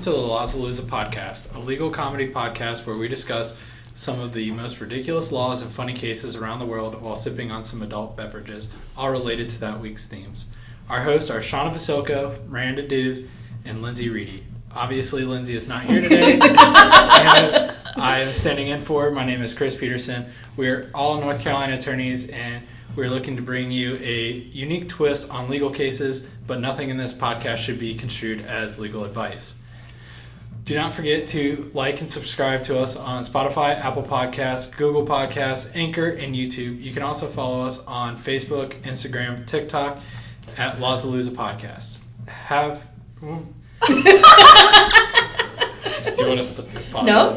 welcome to the Lawsalooza podcast, a legal comedy podcast where we discuss some of the most ridiculous laws and funny cases around the world while sipping on some adult beverages, all related to that week's themes. Our hosts are Shawna Miranda, and Lindsay Reedy. Obviously, Lindsay is not here today. I am standing in for her. My name is Chris Pedersen. We're all North Carolina attorneys, and we're looking to bring you a unique twist on legal cases, but nothing in this podcast should be construed as legal advice. Do not forget to like and subscribe to us on Spotify, Apple Podcasts, Google Podcasts, Anchor, and YouTube. You can also follow us on Facebook, Instagram, TikTok at Lawsalooza Podcast. Do you want us to pause? No.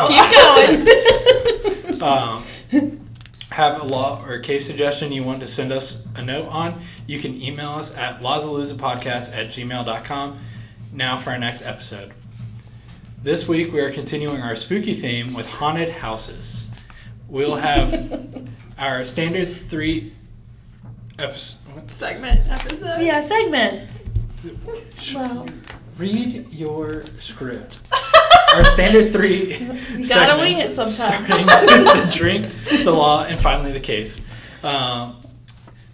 Keep going. Have a law or case suggestion you want to send us a note on, you can email us at lawsaloozapodcast@gmail.com. Now for our next episode. This week we are continuing our spooky theme with haunted houses. We'll have our standard 3 segment episode. Yeah, segments. Well, read your script. Our standard 3 segments, gotta wing it sometimes. Starting with the drink, the law, and finally the case.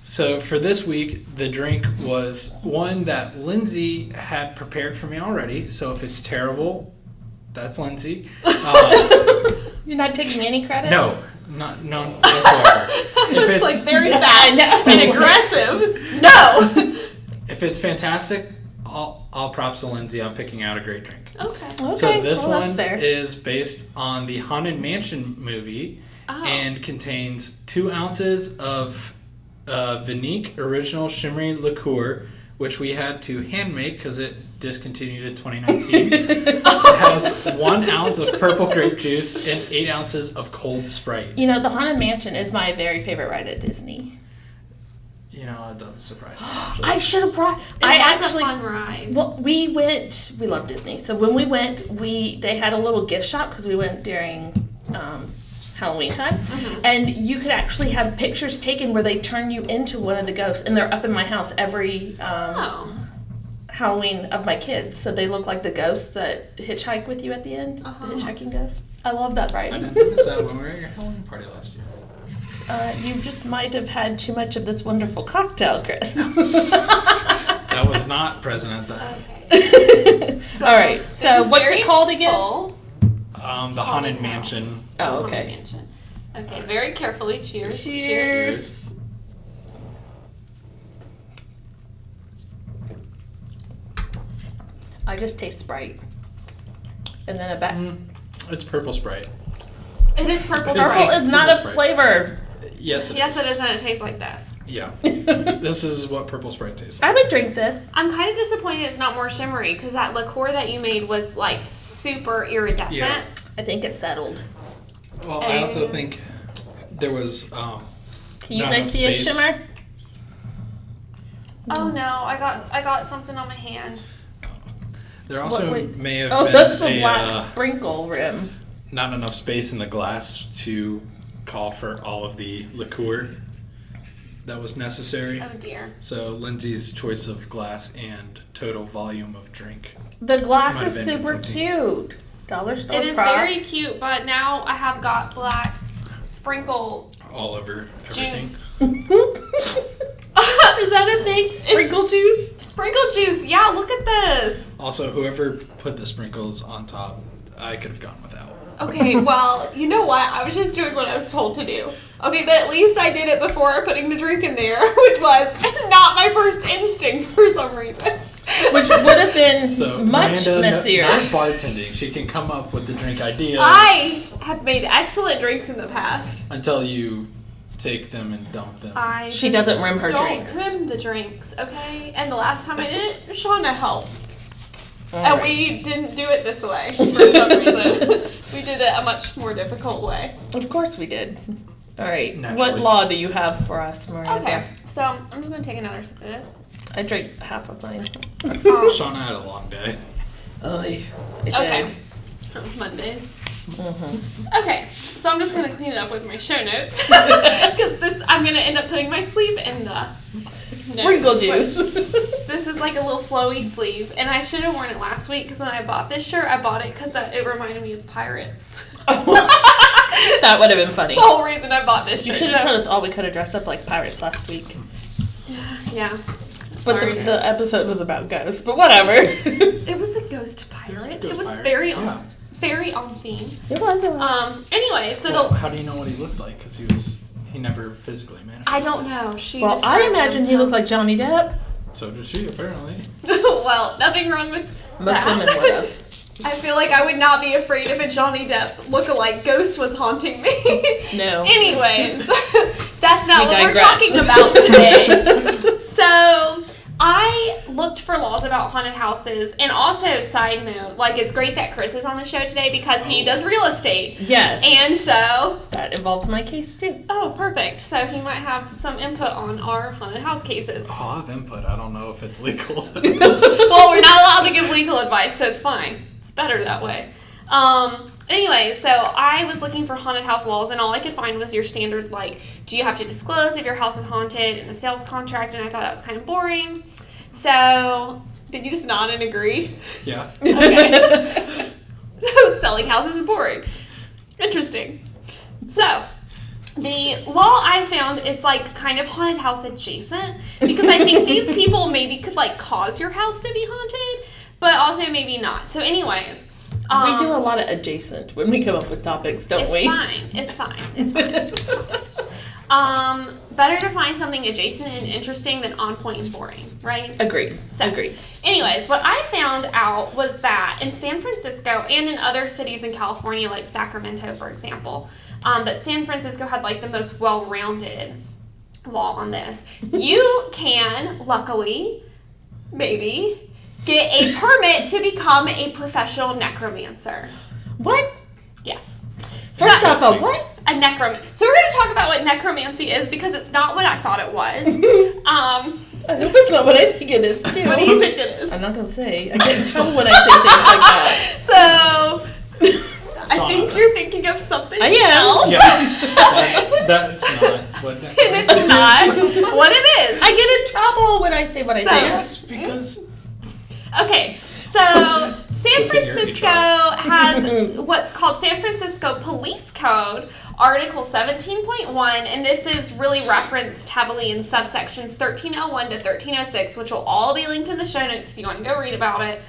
So for this week, the drink was one that Lindsay had prepared for me already. So if it's terrible, that's Lindsay. You're not taking any credit? No whatsoever. It's like very fast and aggressive. No. If it's fantastic, all props to Lindsay on picking out a great drink. Okay. So this one is based on the Haunted Mansion movie and contains 2 ounces of Vinique Original Shimmery Liqueur, which we had to hand make because it discontinued in 2019. It has 1 ounce of purple grape juice and 8 ounces of cold Sprite. You know, the Haunted Mansion is my very favorite ride at Disney. You know, it doesn't surprise me. I should have brought. It was a fun ride. Well, we went. We love Disney, so when we went, they had a little gift shop because we went during Halloween time, and you could actually have pictures taken where they turn you into one of the ghosts, and they're up in my house every Halloween of my kids, so they look like the ghosts that hitchhike with you at the end. The hitchhiking ghosts. I love that ride. I didn't notice that when we were at your Halloween party last year. You just might have had too much of this wonderful cocktail, Chris. That was not present at that. Okay. All right. So what's it called again? The Haunted Mansion. Oh, okay. Haunted Mansion. Okay, very carefully. Cheers. Cheers. I just taste Sprite. And then It's purple Sprite. It is purple Sprite. Purple is not a flavor. Yes, it is. Yes, it is, and it tastes like this. Yeah. This is what purple Sprite tastes like. I would drink this. I'm kind of disappointed it's not more shimmery, because that liqueur that you made was, like, super iridescent. Yeah. I think it settled. Well, I also think there was Can you guys see a shimmer? Oh, no. I got something on my hand. There also may have been that's the black sprinkle rim. Not enough space in the glass to call for all of the liqueur that was necessary. Oh dear. So Lindsay's choice of glass and total volume of drink. The glass is super cute. Dollar store It is props. very cute, but now I have got black sprinkle all over everything. Juice. Is that a thing? Sprinkle juice? Sprinkle juice. Yeah, look at this. Also, whoever put the sprinkles on top, I could have gone without. Okay, well, you know what? I was just doing what I was told to do. Okay, but at least I did it before putting the drink in there, which was not my first instinct for some reason. Which would have been much Miranda, messier. Not bartending. She can come up with the drink ideas. I have made excellent drinks in the past. Until you take them and dump them. She doesn't rim her drinks. Don't rim the drinks, okay? And the last time I did it, Shawna helped. And we didn't do it this way for some reason. We did it a much more difficult way. Of course we did. All right. Naturally. What law do you have for us, Miranda? Okay, so I'm just going to take another sip of this. I drank half of mine. Shawna had a long day. Okay. Mondays. Mm-hmm. Okay, so I'm just going to clean it up with my show notes. Because I'm going to end up putting my sleeve in the sprinkle juice. The this is like a little flowy sleeve, and I should have worn it last week because when I bought this shirt, I bought it because it reminded me of pirates. That would have been funny. The whole reason I bought this shirt. You should have told us all we could have dressed up like pirates last week. Yeah. But Sorry, the episode was about ghosts, but whatever. It was a ghost pirate. Ghost It was pirate. very Yeah. on, very on theme. It was. Anyway, so Well, how do you know what he looked like? Because he never physically manifested. I don't know. She. Well, I described imagine he himself. looked like Johnny Depp. So did she, apparently. Well, nothing wrong with Most that. women would have. I feel like I would not be afraid if a Johnny Depp lookalike ghost was haunting me. No. Anyways, that's not We what digress. we're talking about today. So, I looked for laws about haunted houses, and also, side note, like, it's great that Chris is on the show today because he does real estate. Yes. And so... That involves my case, too. Oh, perfect. So he might have some input on our haunted house cases. Oh, I have input. I don't know if it's legal. Well, we're not allowed to give legal advice, so it's fine. It's better that way. Anyway, so I was looking for haunted house laws, and all I could find was your standard, like, do you have to disclose if your house is haunted in a sales contract, and I thought that was kind of boring. So, did you just nod and agree? Yeah. Okay. So, selling houses is boring. Interesting. So, the law I found, it's like kind of haunted house adjacent, because I think these people maybe could like cause your house to be haunted, but also maybe not. So anyways. We do a lot of adjacent when we come up with topics, don't we? It's fine. Better to find something adjacent and interesting than on point and boring, right? Agreed. So, anyways, what I found out was that in San Francisco and in other cities in California, like Sacramento, for example, but San Francisco had like the most well-rounded law on this. You can, luckily, maybe, get a permit to become a professional necromancer. What? Yes. First off, a what? A necromancer. So we're going to talk about what necromancy is because it's not what I thought it was. I hope it's not what I think it is, too. What do you think it is? I'm not going to say. I get in trouble when I say things like that. So, I think you're thinking of something I am. else. Yeah. That's not what And it's not what it is. I get in trouble when I say what I think. Yes, because... Okay, so San Good thing you're Francisco HR. has what's called San Francisco Police Code, Article 17.1, and this is really referenced heavily in subsections 1301 to 1306, which will all be linked in the show notes if you want to go read about it.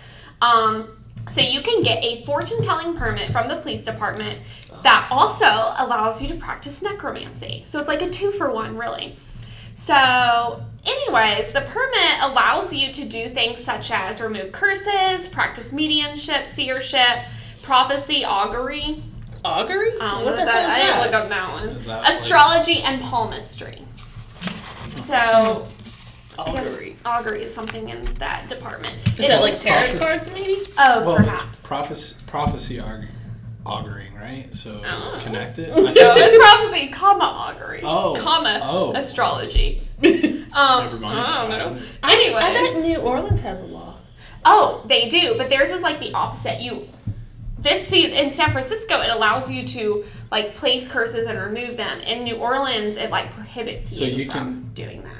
So you can get a fortune-telling permit from the police department that also allows you to practice necromancy. So it's like a 2-for-1, really. So, anyways, the permit allows you to do things such as remove curses, practice mediumship, seership, prophecy, augury. Augury? I don't What know the that. hell is I didn't that? look up that one. Is that Astrology and palmistry. So, Augury. yes, augury is something in that department. Is that like tarot Prophecy. cards, maybe? Oh, Well, perhaps. it's prophecy auguring, right? So it's Oh. connected. No, it's prophecy, comma augury, comma Oh. astrology. Never mind. I don't know. I Anyways, bet New Orleans has a law. oh, they do, but theirs is like the opposite. In San Francisco, it allows you to like place curses and remove them. In New Orleans, it like prohibits So you you from doing that.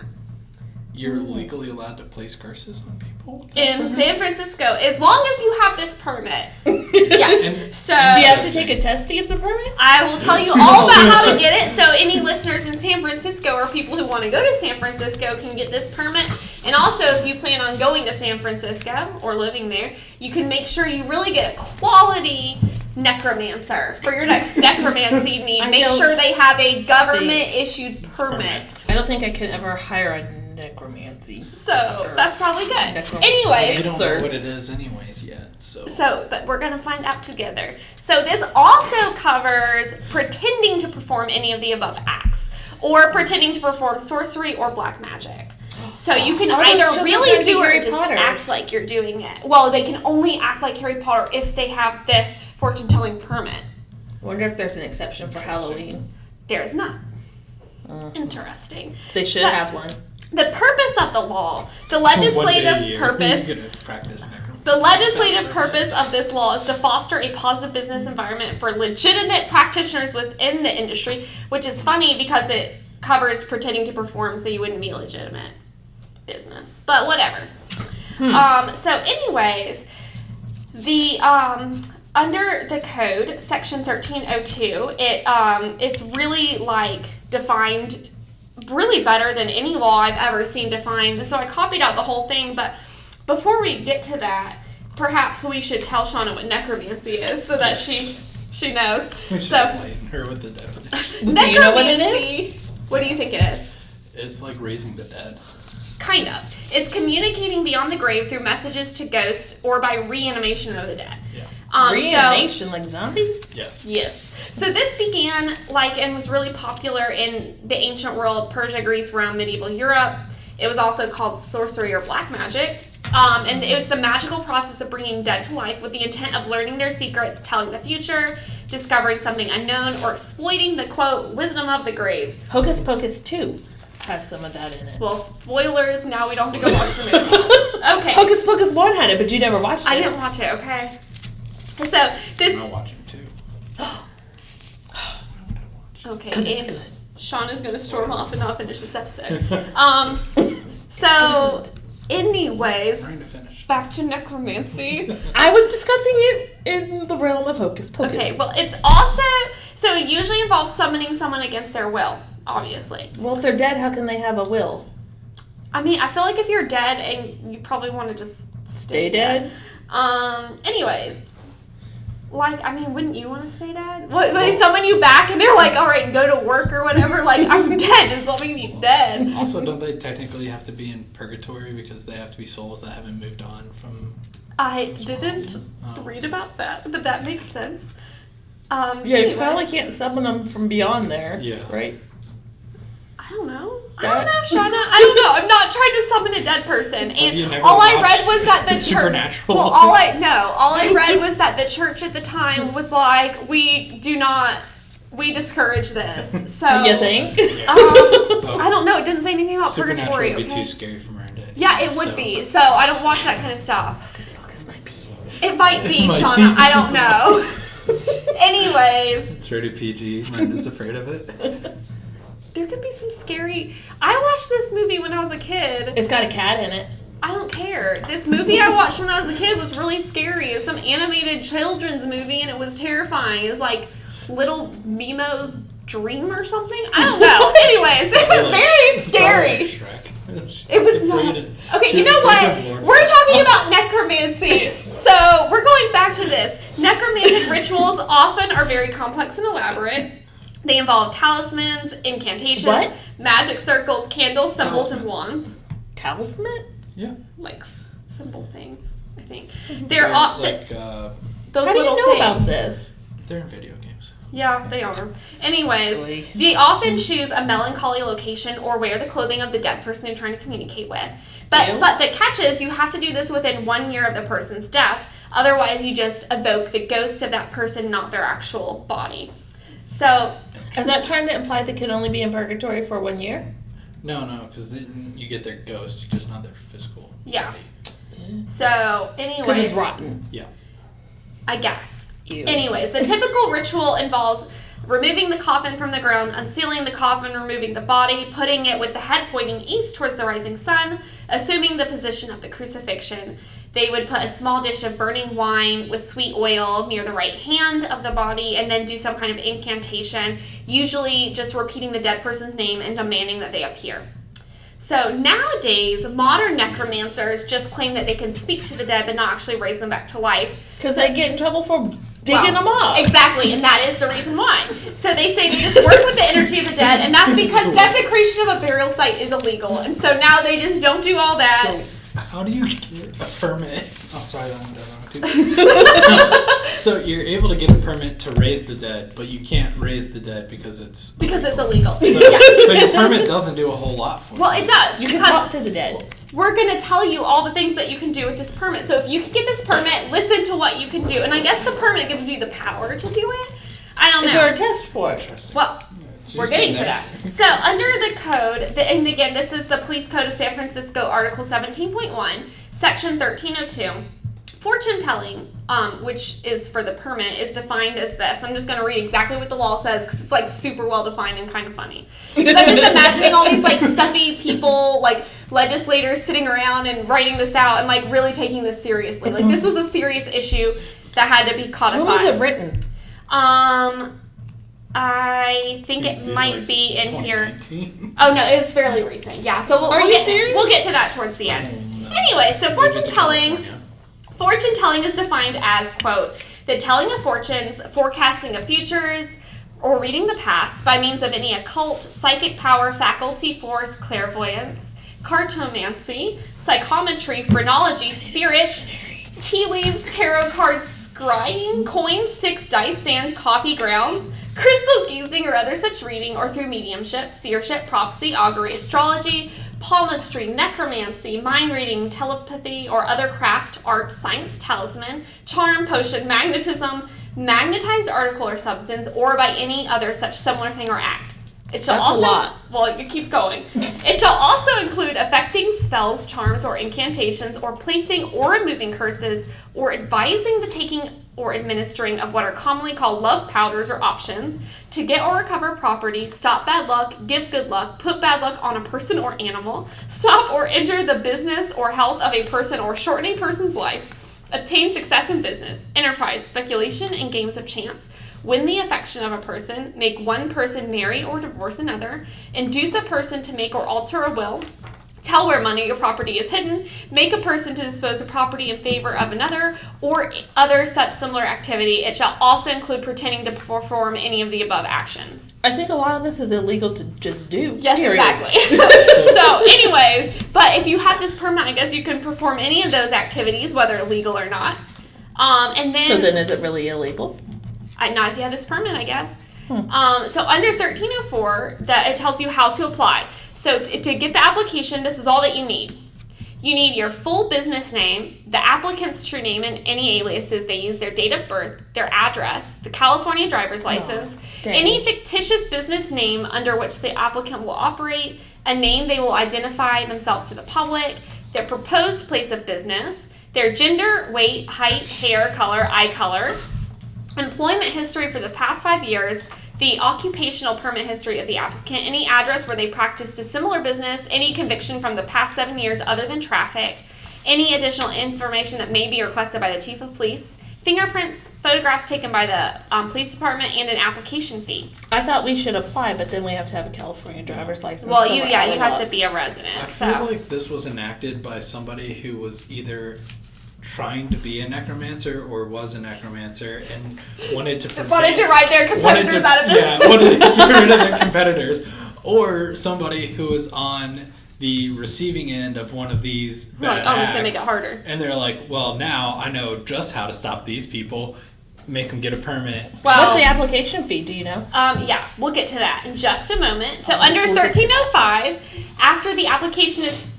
You're legally allowed to place curses on people? In San Francisco, as long as you have this permit. Yes. And- So Do you have to take a test to get the permit? I will tell you all about how to get it. So any listeners in San Francisco or people who want to go to San Francisco can get this permit. And also, if you plan on going to San Francisco or living there, you can make sure you really get a quality necromancer for your next necromancy need. I Make don't sure they have a government-issued permit. I don't think I could ever hire a necromancy. So that's probably good. They Anyways, don't Sir. know what it is anyways yet, but we're going to find out together. So this also covers pretending to perform any of the above acts or pretending to perform sorcery or black magic. So you can All those either children really trying to do be it or Harry just Potter. act like you're doing it. Well, they can only act like Harry Potter if they have this fortune-telling permit. I wonder if there's an exception for Halloween. There is not. Interesting. They should So- have one. The purpose of the law, the legislative purpose... You're gonna practice necromancy. The legislative purpose of this law is to foster a positive business environment for legitimate practitioners within the industry, which is funny because it covers pretending to perform so you wouldn't be legitimate. business. But whatever. So anyways, the under the code, section 1302, it's really like defined really better than any law I've ever seen defined. And so I copied out the whole thing, but before we get to that, perhaps we should tell Shawna what necromancy is so that she knows. We should enlighten her with the definition. Do you know what it is? What do you think it is? It's like raising the dead. Kind of. It's communicating beyond the grave through messages to ghosts or by reanimation of the dead. Yeah. Reanimation, like zombies? Yes. Yes. So this began and was really popular in the ancient world, Persia, Greece, Rome, medieval Europe. It was also called sorcery or black magic. And it was the magical process of bringing dead to life with the intent of learning their secrets, telling the future, discovering something unknown, or exploiting the, quote, wisdom of the grave. Hocus Pocus 2 has some of that in it. Well, spoilers, now we don't have to go watch the movie. Okay. Hocus Pocus 1 had it, but you never watched it. I didn't watch it, okay? So this... I'm not watching too. Okay. Because it's good. Shawna's going to storm off and not finish this episode. So, anyways, Trying to finish. back to necromancy. I was discussing it in the realm of Hocus Pocus. Okay, well, it's also... So, it usually involves summoning someone against their will, obviously. Well, if they're dead, how can they have a will? I mean, I feel like if you're dead, and you probably want to just Stay dead? Anyways... Like, I mean, wouldn't you want to stay dead? Well, they summon you back and they're like, all right, go to work or whatever. Like, I'm dead. Just let me be dead. Also, don't they technically have to be in purgatory because they have to be souls that haven't moved on from... I didn't read about that, but that makes sense. Yeah, you probably can't summon them from beyond there. Yeah. Right? I don't know. I don't know, Shawna. I don't know. I'm not trying to summon a dead person. And all I read was that the church... Supernatural? Well, all I read was that the church at the time was like, we discourage this. So You think? I don't know. It didn't say anything about Supernatural purgatory. would be Okay? too scary for Miranda. Yeah, it would be. So I don't watch that kind of stuff. Hocus Pocus might be. It might be, might Shawna. be. I don't know. Anyways, It's rated PG. Miranda's afraid of it. there could be some scary... I watched this movie when I was a kid. It's got a cat in it. I don't care. This movie I watched when I was a kid was really scary. It was some animated children's movie, and it was terrifying. It was like Little Memo's Dream or something. I don't know. Anyways, it was very scary. It was not. Okay, you know what? We're talking about necromancy. So we're going back to this. Necromantic rituals often are very complex and elaborate. They involve talismans, incantations, What? magic circles, candles, symbols, and Talismans. wands. Talismans? Yeah. Like symbol things, I think. They're They're all like, those How do little you know things. about this? they're in video games. Yeah, they are. Anyways, Really? they often choose a melancholy location or wear the clothing of the dead person they're trying to communicate with. But Ew. but the catch is you have to do this within 1 year of the person's death. Otherwise, you just evoke the ghost of that person, not their actual body. So, Is that trying to imply they can only be in purgatory for 1 year? No, because you get their ghost, just not their physical Yeah. body. so Because anyways, it's rotten. Yeah. I guess. Ew. Anyways, the typical ritual involves removing the coffin from the ground, unsealing the coffin, removing the body, putting it with the head pointing east towards the rising sun, assuming the position of the crucifixion. They would put a small dish of burning wine with sweet oil near the right hand of the body and then do some kind of incantation, usually just repeating the dead person's name and demanding that they appear. So nowadays, modern necromancers just claim that they can speak to the dead but not actually raise them back to life. Because they get in trouble for digging them up. Exactly, and that is the reason why. So they say to just work with the energy of the dead, and that's because desecration of a burial site is illegal. And so now they just don't do all that. So, how do you get a permit? Oh, sorry, that one doesn't. So you're able to get a permit to raise the dead, but you can't raise the dead because it's illegal. So, Yes. so your permit doesn't do a whole lot for you. Well, it does. You can because talk to the dead. we're going to tell you all the things that you can do with this permit. So if you can get this permit, listen to what you can do. And I guess the permit gives you the power to do it. I don't know. Is there a test for it? Well, we're getting to that. So under the code, and again, this is the Police Code of San Francisco, Article 17.1, Section 1302. Fortune telling, which is for the permit, is defined as this. I'm just going to read exactly what the law says because it's like super well defined and kind of funny. Because I'm just imagining all these like stuffy people, like legislators sitting around and writing this out and like really taking this seriously. Like this was a serious issue that had to be codified. When was it written? I think it might be in here. 2019? Oh no, it's fairly recent. Yeah, so we'll get to that towards the end. Oh, no. Anyway, so fortune telling is defined as, quote, the telling of fortunes, forecasting of futures, or reading the past by means of any occult, psychic power, faculty, force, clairvoyance, cartomancy, psychometry, phrenology, spirits, tea leaves, tarot cards, scrying, coins, sticks, dice, sand, coffee grounds, crystal gazing or other such reading, or through mediumship, seership, prophecy, augury, astrology, palmistry, necromancy, mind reading, telepathy, or other craft, art, science, talisman, charm, potion, magnetism, magnetized article or substance, or by any other such similar thing or act. It shall That's also, a lot. well, it keeps going. It shall also include affecting spells, charms, or incantations, or placing or removing curses, or advising the taking or administering of what are commonly called love powders or options, to get or recover property, stop bad luck, give good luck, put bad luck on a person or animal, stop or injure the business or health of a person or shorten a person's life, obtain success in business, enterprise, speculation, and games of chance, win the affection of a person, make one person marry or divorce another, induce a person to make or alter a will, tell where money or property is hidden, make a person to dispose of property in favor of another, or other such similar activity. It shall also include pretending to perform any of the above actions. I think a lot of this is illegal to just do. Yes, period. exactly. So anyways, but if you have this permit, I guess you can perform any of those activities, whether legal or not. And then, So then is it really illegal? not if you have this permit, I guess. So under 1304, it tells you how to apply. So to get the application, this is all that you need. You need your full business name, the applicant's true name and any aliases they use, their date of birth, their address, the California driver's license, any fictitious business name under which the applicant will operate, a name they will identify themselves to the public, their proposed place of business, their gender, weight, height, hair color, eye color, employment history for the past 5 years, the occupational permit history of the applicant, any address where they practiced a similar business, any conviction from the past 7 years other than traffic, any additional information that may be requested by the chief of police, fingerprints, photographs taken by the police department, and an application fee. I thought we should apply, but then we have to have a California driver's license. Well, you have to be a resident. I feel like this was enacted by somebody who was either trying to be a necromancer or was a necromancer and wanted to ride their competitors out of this. Yeah, wanted to get rid of their competitors, or somebody who was on the receiving end of one of these bad acts, it's gonna make it harder. And they're like, well, now I know just how to stop these people, make them get a permit. Well, what's the application fee? Do you know? Yeah, we'll get to that in just a moment. So under 1305, after the application is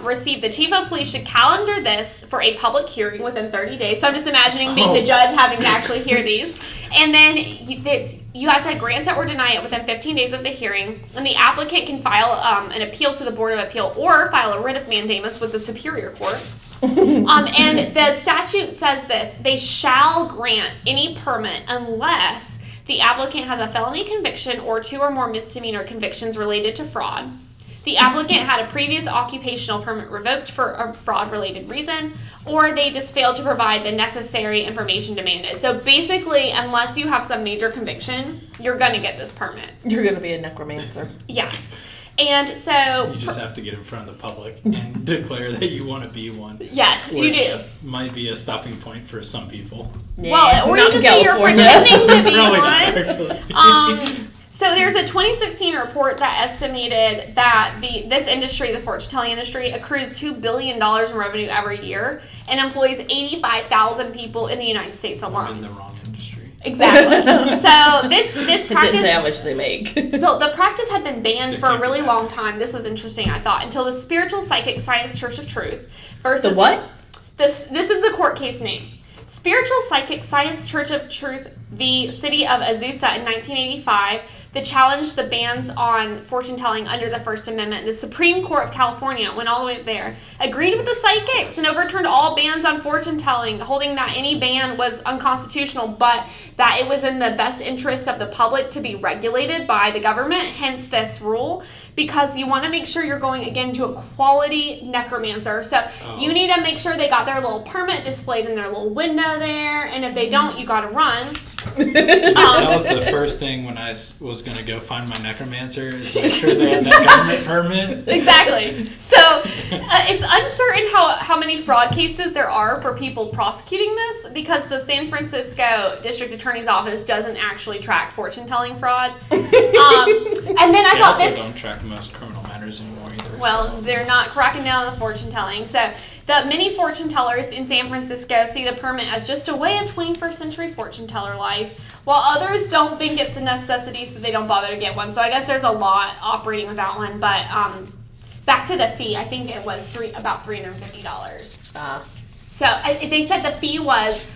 received, the chief of police should calendar this for a public hearing within 30 days. So I'm just imagining being the judge having to actually hear these. And then you have to grant it or deny it within 15 days of the hearing. And the applicant can file an appeal to the Board of Appeal or file a writ of mandamus with the Superior Court. And the statute says this: they shall grant any permit unless the applicant has a felony conviction or 2 or more misdemeanor convictions related to fraud. The applicant had a previous occupational permit revoked for a fraud-related reason, or they just failed to provide the necessary information demanded. So basically, unless you have some major conviction, you're going to get this permit. You're going to be a necromancer. Yes. And so... You just have to get in front of the public and declare that you want to be one. Yes, you do. Might be a stopping point for some people. Yeah, well, or you just say you're pretending to be one. So there's a 2016 report that estimated that this industry, the fortune-telling industry, accrues $2 billion in revenue every year and employs 85,000 people in the United States alone. I'm in the wrong industry. Exactly. So this practice... It didn't say how much they make. The practice had been banned for a really long time. This was interesting, I thought, until the Spiritual Psychic Science Church of Truth versus... The what? This is the court case name. Spiritual Psychic Science Church of Truth v. City of Azusa in 1985 that challenged the bans on fortune-telling under the First Amendment. The Supreme Court of California went all the way up there, agreed with the psychics, and overturned all bans on fortune-telling, holding that any ban was unconstitutional, but that it was in the best interest of the public to be regulated by the government, hence this rule, because you want to make sure you're going, again, to a quality necromancer. So you need to make sure they got their little permit displayed in their little window there, and if they don't, you got to run. That was the first thing when I was going to go find my necromancer, is make sure they had that government permit. Exactly. So it's uncertain how many fraud cases there are for people prosecuting this, because the San Francisco District Attorney's Office doesn't actually track fortune-telling fraud. And then I thought also don't track most criminal matters anymore either. Well, they're not cracking down on the fortune-telling. So the many fortune tellers in San Francisco see the permit as just a way of 21st century fortune teller life, while others don't think it's a necessity, so they don't bother to get one. So I guess there's a lot operating without one. But back to the fee, I think it was about $350. So they said the fee was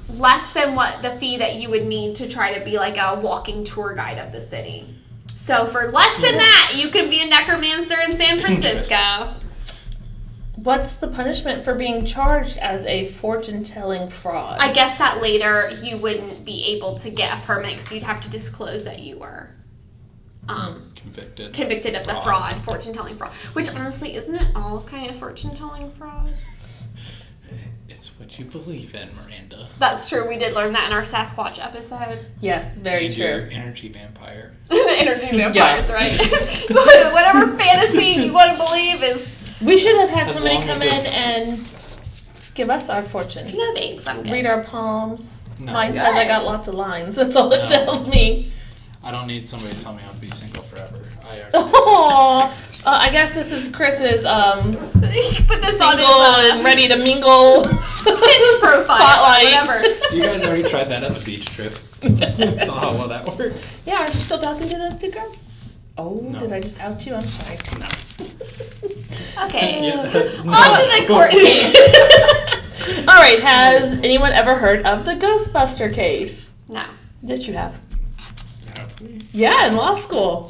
less than what the fee that you would need to try to be like a walking tour guide of the city. So for less than that, you could be a necromancer in San Francisco. What's the punishment for being charged as a fortune-telling fraud? I guess that later you wouldn't be able to get a permit because you'd have to disclose that you were convicted of the fortune-telling fraud. Which honestly, isn't it all kind of fortune-telling fraud? It's what you believe in, Miranda. That's true. We did learn that in our Sasquatch episode. Yes, very and true. Your energy vampire. The energy vampires, right? But whatever fantasy you want to believe is... We should have had somebody come in and give us our fortune. No thanks, I'm good. Read our palms. No. Mine says I got lots of lines. That's all it tells me. I don't need somebody to tell me I'll be single forever. Oh, I guess this is Chris's put this single on his, and ready to mingle profile, spotlight. whatever. You guys already tried that on the beach trip. Saw how well that worked. Yeah, aren't you still talking to those two girls? Oh, No. did I just out you? I'm sorry. No. Okay. Yeah. On to the court case. All right, has anyone ever heard of the Ghostbuster case? No. Yes, you have. No. Yeah, in law school.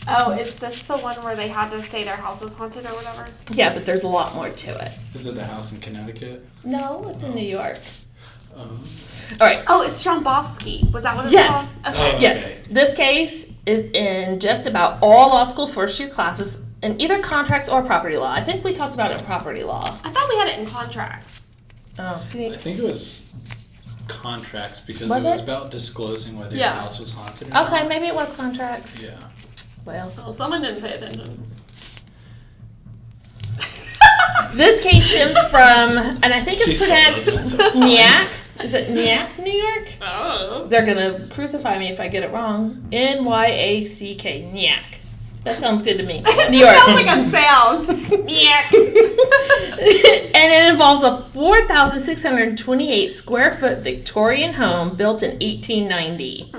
Oh, is this the one where they had to say their house was haunted or whatever? Yeah, but there's a lot more to it. Is it the house in Connecticut? No, it's in New York. Oh. All right. Oh, it's Strombowski. Was that what it was Yes. called? Oh, Okay. Yes. This case is in just about all law school first year classes in either contracts or property law. I think we talked about it in property law. I thought we had it in contracts. Oh, see. I think it was contracts because Was it was it? about disclosing whether Yeah. your house was haunted or not. Okay, maybe it was contracts. Yeah. Well. Well, someone didn't pay attention. This case stems from, and I think She it's still pronounced doesn't, so it's fine. Nyack. Is it Nyack, New York? Oh. They're gonna crucify me if I get it wrong. Nyack. Nyack. That sounds good to me. New York. Sounds like a sound. Yeah. And it involves a 4,628 square foot Victorian home built in 1890.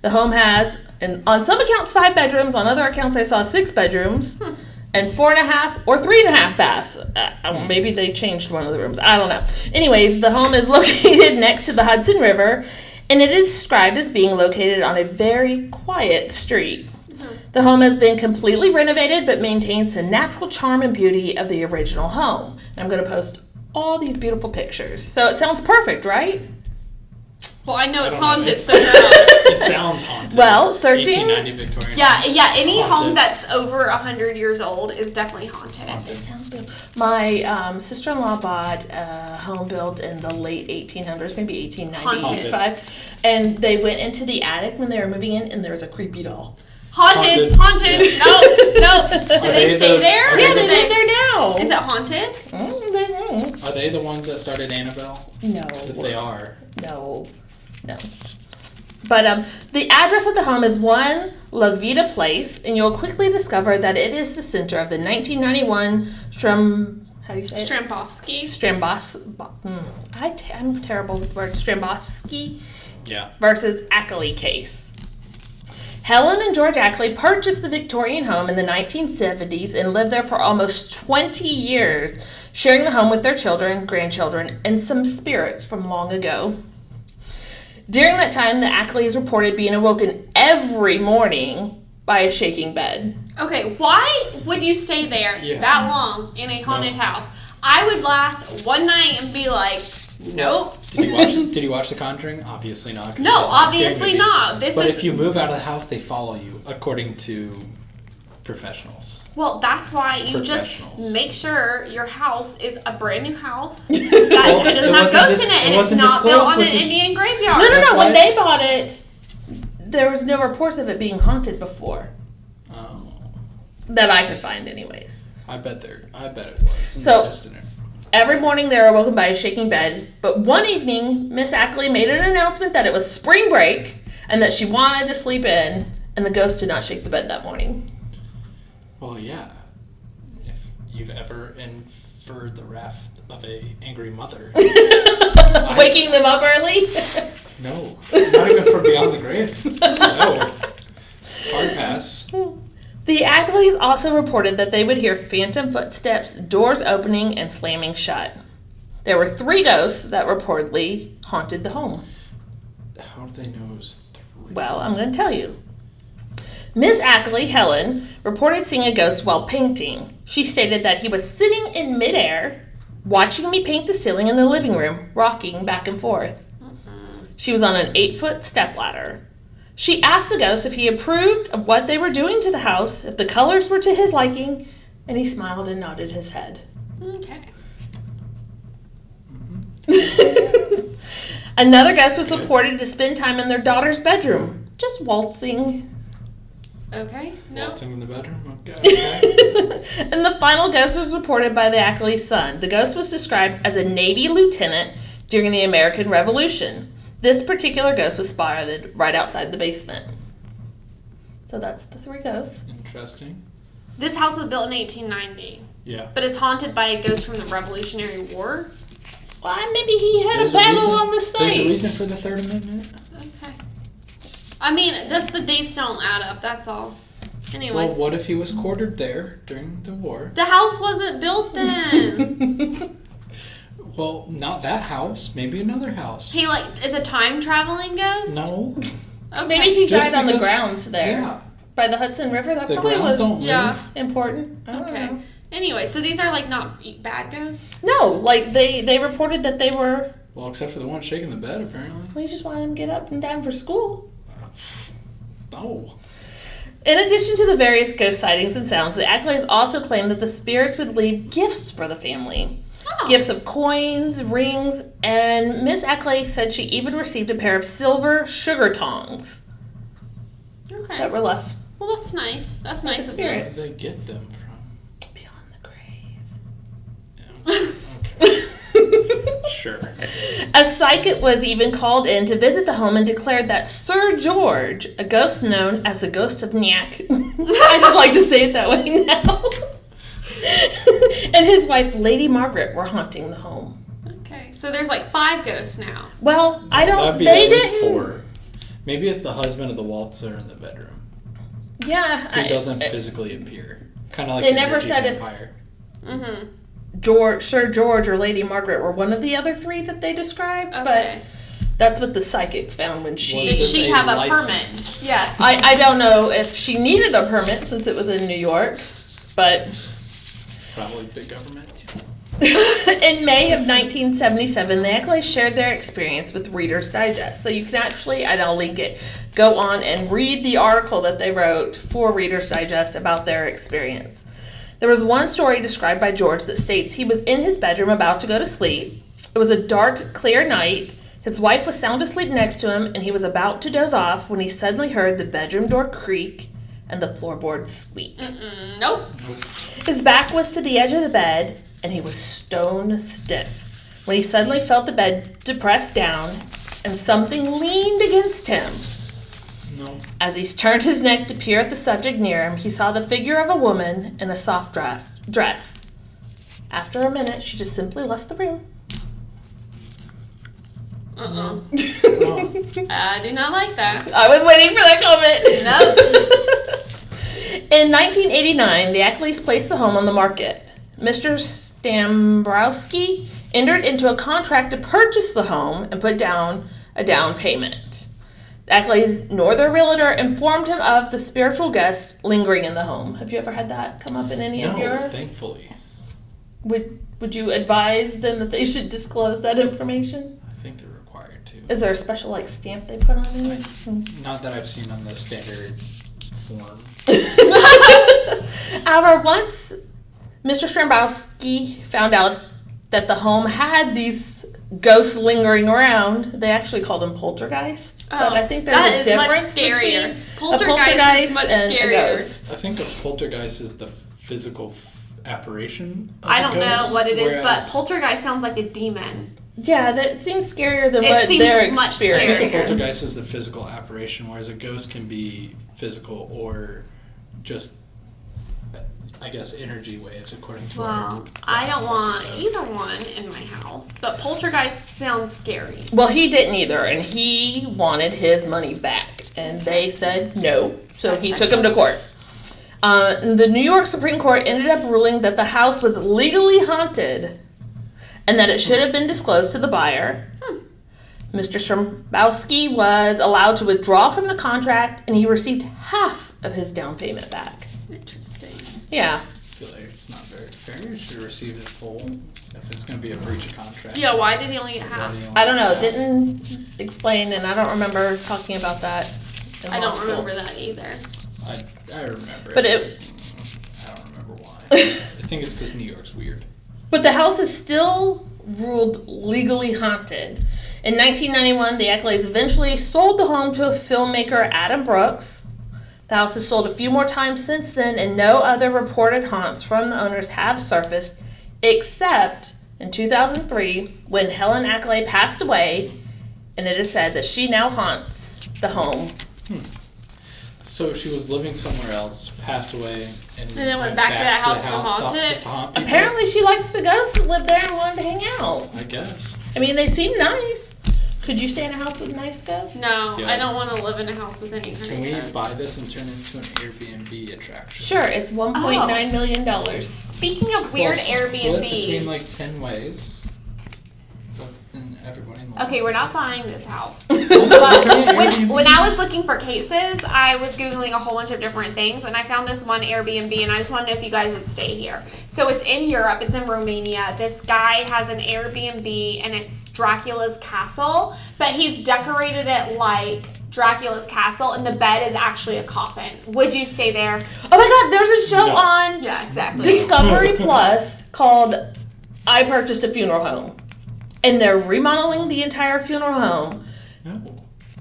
The home has, and on some accounts, 5 bedrooms. On other accounts, I saw 6 bedrooms and 4.5 or 3.5 baths. Maybe they changed one of the rooms. I don't know. Anyways, the home is located next to the Hudson River, and it is described as being located on a very quiet street. The home has been completely renovated but maintains the natural charm and beauty of the original home. And I'm going to post all these beautiful pictures. So it sounds perfect, right? Well, I know I it's don't know. haunted, It's- so no. It sounds haunted. Well, searching. 1890 Victorian. Yeah, any Haunted. home that's over 100 years old is definitely haunted. It sounds beautiful. My sister-in-law bought a home built in the late 1800s, maybe 1890, Haunted. 1895. And they went into the attic when they were moving in, and there was a creepy doll. Haunted. Haunted. No. Do Are they they stay the- there? are Or Yeah, do they live there now. Is it haunted? They don't. Are they the ones that started Annabelle? No. 'Cause if they are, No. But the address of the home is 1 La Vida Place, and you'll quickly discover that it is the center of the 1991 how do you say it? Strampowski. I'm terrible with words. Strambowski yeah. versus Ackley case. Helen and George Ackley purchased the Victorian home in the 1970s and lived there for almost 20 years, sharing the home with their children, grandchildren, and some spirits from long ago. During that time, the Ackleys reported being awoken every morning by a shaking bed. Okay, why would you stay there that long in a haunted house? I would last one night and be like, nope. Did you watch The Conjuring? Obviously not. No, obviously not. But if you move out of the house, they follow you, according to professionals. Well, that's why you just make sure your house is a brand new house that does not ghosts in it, and it's not built on an Indian graveyard. No. When they bought it, there was no reports of it being haunted before. Oh. That I could find, anyways. I bet it was. So, every morning they were awoken by a shaking bed, but one evening, Miss Ackley made an announcement that it was spring break and that she wanted to sleep in, and the ghost did not shake the bed that morning. Well, yeah. If you've ever inferred the wrath of a angry mother. Waking them up early? No. Not even from beyond the grave. No. Hard pass. The Ackleys also reported that they would hear phantom footsteps, doors opening and slamming shut. There were 3 ghosts that reportedly haunted the home. How do they know it was 3? Well, I'm going to tell you. Miss Ackley, Helen, reported seeing a ghost while painting. She stated that he was sitting in midair, watching me paint the ceiling in the living room, rocking back and forth. She was on an 8-foot stepladder. She asked the ghost if he approved of what they were doing to the house, if the colors were to his liking, and he smiled and nodded his head. Okay. Another ghost was reported to spend time in their daughter's bedroom, just waltzing. Okay, no. Waltzing in the bedroom? Okay. And the final ghost was reported by the Ackley's son. The ghost was described as a Navy lieutenant during the American Revolution. This particular ghost was spotted right outside the basement. So that's the 3 ghosts. Interesting. This house was built in 1890. Yeah. But it's haunted by a ghost from the Revolutionary War. Well, maybe he had a battle on the site. There's a reason for the Third Amendment. Okay. I mean, just the dates don't add up, that's all. Anyways. Well, what if he was quartered there during the war? The house wasn't built then. Well, not that house. Maybe another house. He, is a time-traveling ghost? No. Okay. Maybe he died on the grounds there. Yeah. By the Hudson River. That The probably grounds was don't move. important. I don't Okay. know. Anyway, so these are, not bad ghosts? No, they reported that they were... Well, except for the one shaking the bed, apparently. We just wanted him to get up and down for school. No. In addition to the various ghost sightings and sounds, the Ackleys also claimed that the spirits would leave gifts for the family. Oh. Gifts of coins, rings, and Miss Ackley said she even received a pair of silver sugar tongs. Okay. That were left. Well, that's nice. That's nice of you. Where did they get them from? Beyond the grave. Yeah. Okay. Sure. A psychic was even called in to visit the home and declared that Sir George, a ghost known as the Ghost of Nyack, I just like to say it that way now, and his wife Lady Margaret were haunting the home. Okay, so there's 5 ghosts now. Well, I don't. That'd be they at least didn't. 4. Maybe it's the husband of the waltzer in the bedroom. Yeah, Who doesn't physically appear. Kind of like they the never Energy said Vampire. Mm-hmm. Sir George or Lady Margaret were one of the other 3 that they described, Okay. but that's what the psychic found when she... Did she have a license? permit? Yes. I don't know if she needed a permit since it was in New York, but... Probably big government. In May of 1977, the Ackleys shared their experience with Reader's Digest. So you can actually, and I'll link it, go on and read the article that they wrote for Reader's Digest about their experience. There was one story described by George that states he was in his bedroom about to go to sleep. It was a dark, clear night. His wife was sound asleep next to him, and he was about to doze off when he suddenly heard the bedroom door creak and the floorboards squeak. Nope. His back was to the edge of the bed, and he was stone stiff when he suddenly felt the bed depressed down and something leaned against him. No. As he turned his neck to peer at the subject near him, he saw the figure of a woman in a soft dress. After a minute, she just simply left the room. No. I do not like that. I was waiting for that comment. No. In 1989, the Ackleys placed the home on the market. Mr. Stambrowski entered into a contract to purchase the home and put down a down payment. Ackley's northern realtor informed him of the spiritual guest lingering in the home. Have you ever had that come up in any of your... No, thankfully. Would you advise them that they should disclose that information? I think they're required to. Is there a special, like, stamp they put on it? Not that I've seen on the standard form. However, once Mr. Strambowski found out that the home had these ghosts lingering around, they actually called them poltergeist. But I think there's a difference between poltergeist is much and scarier. a ghost. I think a poltergeist is the physical apparition of I a don't know ghost, what it is, but whereas poltergeist sounds like a demon. Yeah, that seems scarier than It what seems they're much I think a experiencing. poltergeist is the physical apparition, whereas a ghost can be physical or just, I guess, energy waves, according to our Well, I don't want episode. either one in my house, but poltergeist sounds scary. Well, he didn't either, and he wanted his money back, and they said no, so he took him to court. The New York Supreme Court ended up ruling that the house was legally haunted and that it should have been disclosed to the buyer. Mr. Strambowski was allowed to withdraw from the contract, and he received half of his down payment back. Interesting. Yeah. I feel like it's not very fair. You should receive it full if it's going to be a breach of contract. Yeah, why did he only get half? I don't know. It didn't explain, and I don't remember talking about that in I law don't school. remember that either. I remember But it. I don't remember why. I think it's because New York's weird. But the house is still ruled legally haunted. In 1991, the Ackleys eventually sold the home to a filmmaker, Adam Brooks. The house has sold a few more times since then, and no other reported haunts from the owners have surfaced, except in 2003, when Helen Ackley passed away, and it is said that she now haunts the home. So she was living somewhere else, passed away, and then went back to that house to haunt it? just to haunt people? Apparently, she likes the ghosts that live there and wanted to hang out. I guess. I mean, they seem nice. Could you stay in a house with nice ghosts? No, Yeah. I don't want to live in a house with any kind Can of we ghosts. buy this and turn it into an Airbnb attraction? Sure, it's $1.9 million. Speaking of weird Split between Airbnbs. like 10 ways. And everybody in the Okay, we're not buying this house. Turn it But Airbnb. when I was looking for cases, I was Googling a whole bunch of different things, and I found this one Airbnb, and I just wanted to know if you guys would stay here. So it's in Europe, it's in Romania. This guy has an Airbnb, and it's Dracula's castle, but he's decorated it like Dracula's castle, and the bed is actually a coffin. Would you stay there? Oh my god, there's a show No. on Yeah, exactly. Discovery Plus called I Purchased a Funeral Home. And they're remodeling the entire funeral home. No.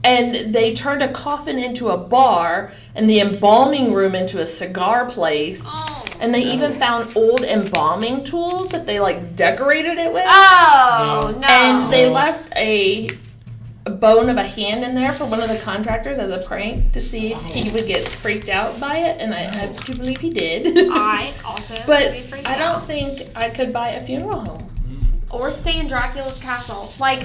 And they turned a coffin into a bar and the embalming room into a cigar place. Oh. And they even found old embalming tools that they like decorated it with. Oh, no. And they left a bone of a hand in there for one of the contractors as a prank to see if he would get freaked out by it. And I do believe he did. I also But would be freaked I out. don't think I could buy a funeral home. Or stay in Dracula's castle. Like,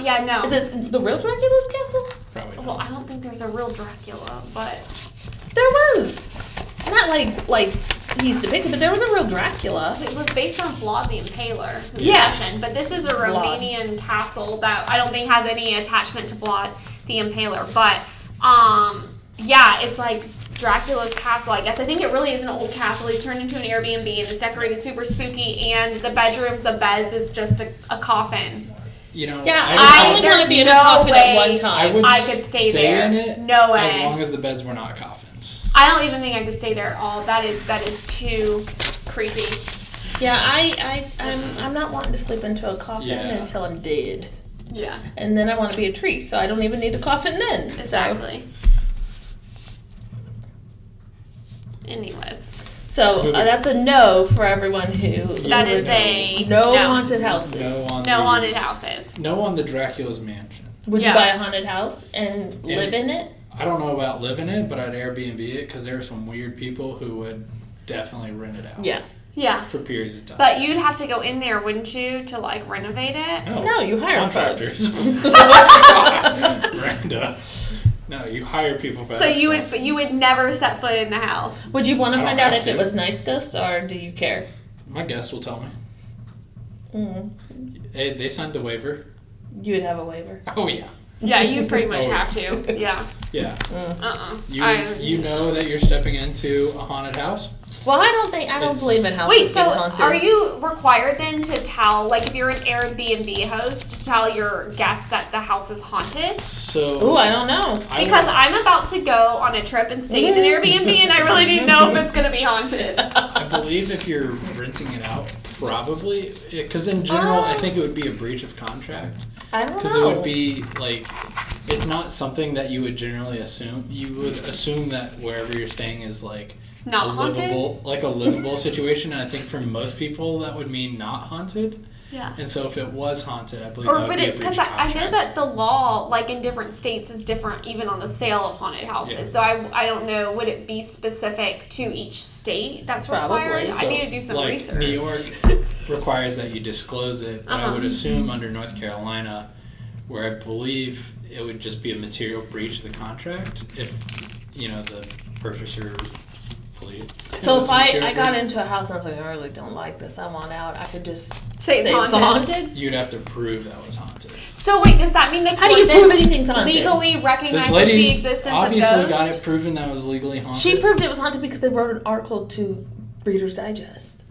yeah, no. Is it the real Dracula's castle? Probably not. Well, I don't think there's a real Dracula, but There was. Not like he's depicted, but there was a real Dracula. it was based on Vlad the Impaler. who's Yeah. Russian, but this is a Vlad. Romanian castle that I don't think has any attachment to Vlad the Impaler. But, yeah, it's like Dracula's castle, I guess. I think it really is an old castle. He's turned into an Airbnb and it's decorated super spooky, and the bedrooms, the beds is just a coffin. You know, Yeah, I- I only want there's to be in a no coffin way at one I time. would I could stay there. in it No way. as long as the beds were not coffins. I don't even think I could stay there at all. That is too creepy. Yeah, I'm not wanting to sleep into a coffin Yeah. until I'm dead. Yeah, And then I want to be a tree, so I don't even need a coffin then. exactly. Anyways, So that's a no for everyone who. that is a no, no. haunted houses. No on No the, haunted houses. No on the Dracula's mansion. Would Yeah. you buy a haunted house and Yeah. live in it? I don't know about living it, but I'd Airbnb it because there are some weird people who would definitely rent it out. Yeah. Yeah. For periods of time. But you'd have to go in there, wouldn't you, to like renovate it? No, you hire contractors. folks. Miranda. No, you hire people for So that you stuff. would never set foot in the house. Would you want I to don't find out have if it to. was nice ghosts or do you care? My guest will tell me. Mm. Hey, they signed the waiver. You would have a waiver. Oh yeah. Yeah, you pretty much have to. Yeah. Yeah. Uh-uh. You know that you're stepping into a haunted house? Well, I don't believe in houses Wait, so being haunted. are you required then to tell, like if you're an Airbnb host, to tell your guests that the house is haunted? So. Ooh, I don't know. Because I'm about to go on a trip and stay in an Airbnb, and I really need to know if it's going to be haunted. I believe if you're renting it out, probably. Because in general, I think it would be a breach of contract. I don't know. Because it would be, like, it's not something that you would generally assume. You would assume that wherever you're staying is, like, Not haunted? a livable situation, and I think for most people that would mean not haunted. Yeah. And so if it was haunted, I believe that would be a breach of because contract. I know that the law, like in different states, is different even on the sale of haunted houses. Yeah. So I don't know, would it be specific to each state that's Probably. required? So, I need to do some like, research. New York requires that you disclose it, but I would assume under North Carolina, where I believe it would just be a material breach of the contract if, the purchaser plead. So if I got into a house and I was like, I really don't like this, I want out, I could just Say it's haunted? You'd have to prove that was haunted. So wait, does that mean the How do you court prove anything's haunted? legally recognizes This lady the existence of obviously ghosts? got it proven that it was legally haunted. She proved it was haunted because they wrote an article to Reader's Digest.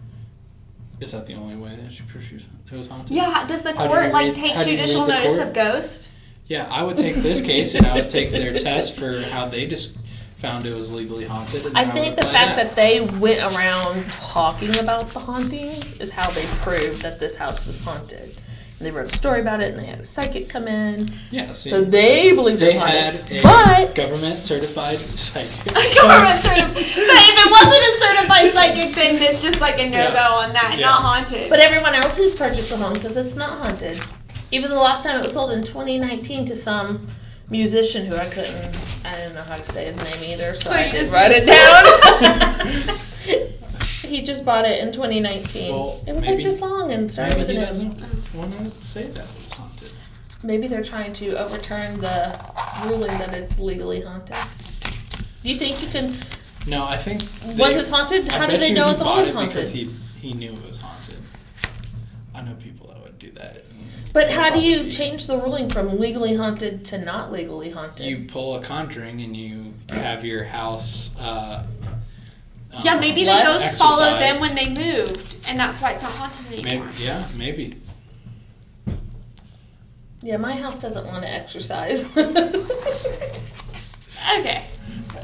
Is that the only way that she proved it was haunted? Yeah, does the How do court you read- take how do you judicial read the notice court? of ghosts? Yeah, I would take this case and I would take their test for how they just found it was legally haunted. And I then think would the apply fact that they went around talking about the hauntings is how they proved that this house was haunted. And they wrote a story about it, and they had a psychic come in. Yeah, see, So they believed it was they haunted. had a But government certified psychic. Government certified. But if it wasn't a certified psychic, then it's just like a no-go Yeah. on that, Yeah. not haunted. But everyone else who's purchased the home says it's not haunted. Even the last time it was sold in 2019 to some musician who I didn't know how to say his name either, so I you just just write it down. He just bought it in 2019. Well, it was maybe- like this long and started Maybe with he an M. doesn't want to say that it was haunted. Maybe they're trying to overturn the ruling that it's legally haunted. Do you think you can... No, I think... Was it haunted? How do they know it's always haunted? Because he knew it was haunted. I know people that would do that. But how do you change the ruling from legally haunted to not legally haunted? You pull a conjuring and you have your house... yeah, maybe the Less ghosts followed them exercised. when they moved, and that's why it's not haunted anymore. Maybe. Yeah, my house doesn't want to exercise. Okay.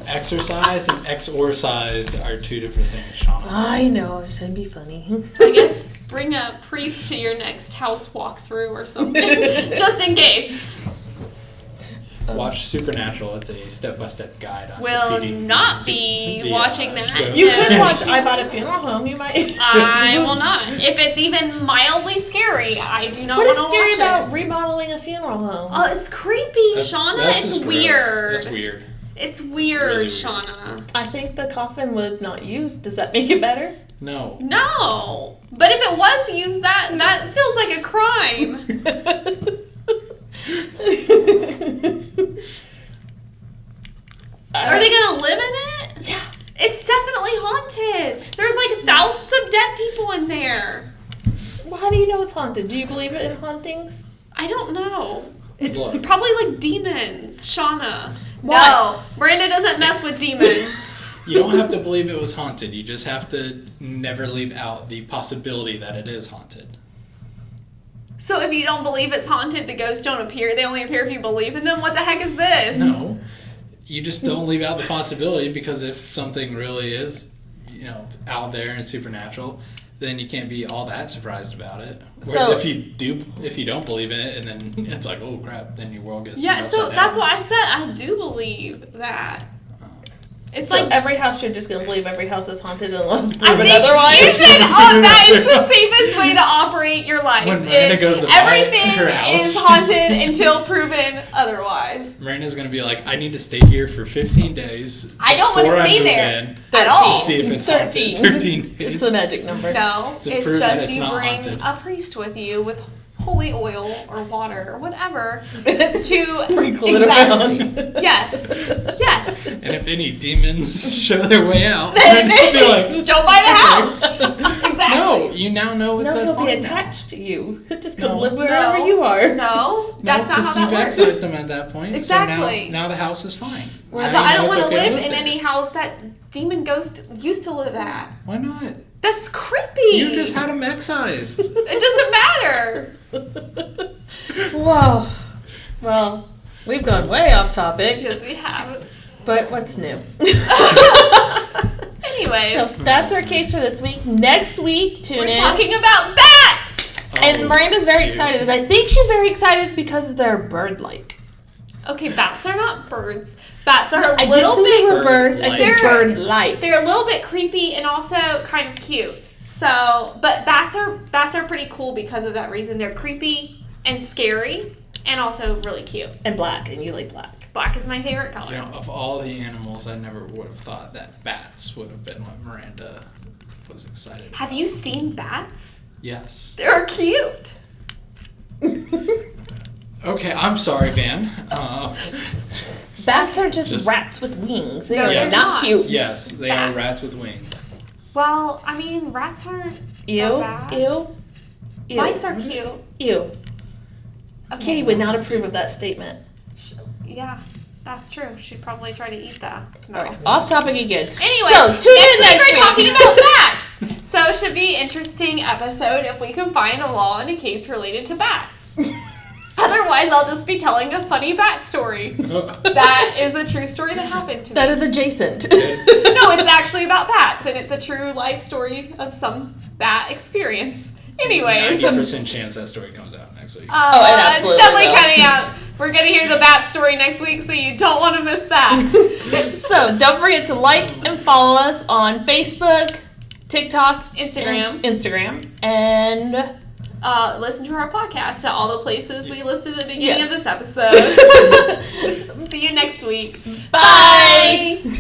Exercise and exorcised are two different things, Shawna. I know, it should be funny. So I guess bring a priest to your next house walkthrough or something, just in case. Watch Supernatural. It's a step-by-step guide on Will defeating not the- be the, watching that. ghost. You Yeah. could watch I Bought a Funeral Home, you might. I will not. If it's even mildly scary, I do not What want is to scary watch about it. remodeling a funeral home? Oh, it's creepy, Shawna. That's It's just gross. weird. That's weird. It's weird, really weird. Shawna. I think the coffin was not used. Does that make it better? No. No. But if it was used, that feels like a crime. Are they gonna live in it? Yeah. It's definitely haunted. There's like thousands of dead people in there. Well, how do you know it's haunted? Do you believe in hauntings? I don't know. It's Look. probably like demons, Shawna. Why? No, Miranda doesn't mess with demons. You don't have to believe it was haunted. You just have to never leave out the possibility that it is haunted. So if you don't believe it's haunted, the ghosts don't appear. They only appear if you believe in them. What the heck is this? No. You just don't leave out the possibility, because if something really is, out there and supernatural, then you can't be all that surprised about it. Whereas So- if you don't believe in it, and then it's like, oh crap, then your world gets Yeah, turned so upside that's down. why I said I do believe that. It's So like every house, you're just gonna believe every house is haunted unless I proven think otherwise? you should. That is the safest way to operate your life. When Miranda is goes to buy everything her house, is haunted until proven otherwise. Miranda's gonna be like, I need to stay here for 15 days. I don't wanna before I stay move there. in At all. To see if it's 13. haunted. 13 days. It's a magic number. No, To it's prove that just it's you not bring haunted. a priest with you with holy oil or water or whatever to Sprinkle it exactly. around. Yes, And if any demons show their way out, then be like, don't buy the house. Exactly. no, you now know it's No, he'll be fine attached to you. He'll just come No. live wherever you are. No, that's not how that you've works. excised him at that point. Exactly. So now the house is fine. But Now you I know don't it's want to okay live live in there. any house that demon ghost used to live at. Why not? That's creepy. You just had him excised. It doesn't matter. Whoa. Well, we've gone way off topic, Yes, we have. but what's new? Anyways, So that's our case for this week. Next week, tune we're in. talking about bats. And Miranda's very cute. excited. And I think she's very excited because they're bird-like. Okay, bats are not birds. Bats are a I little didn't say they bit. were birds. I said They're- bird-like. They're a little bit creepy and also kind of cute. So, but bats are pretty cool because of that reason. They're creepy and scary and also really cute. And black, and you like black. Black is my favorite color. You know, of all the animals, I never would have thought that bats would have been what Miranda was excited about. Have you seen bats? Yes. They're cute. Okay, I'm sorry, Van. Bats are just Just- rats with wings. They No, are they're not not. cute. Yes, they Bats. are rats with wings. Well, I mean, rats aren't Ew, that bad. ew, ew. Mice are cute. Ew. Okay. Katie would not approve of that statement. Yeah, that's true. She'd probably try to eat that. All right, mouse. off topic again. Anyway, so tune in next week week. we're talking about bats. So it should be an interesting episode if we can find a law in a case related to bats. Otherwise, I'll just be telling a funny bat story. That is a true story that happened to me. That is adjacent. No, it's actually about bats, and it's a true life story of some bat experience. Anyways. 90% chance that story comes out next week. it absolutely it's definitely will. coming out. We're going to hear the bat story next week, so you don't want to miss that. So don't forget to like and follow us on Facebook, TikTok, Instagram. and Listen to our podcast at all the places we listed at the beginning Yes. of this episode. See you next week. bye. Bye.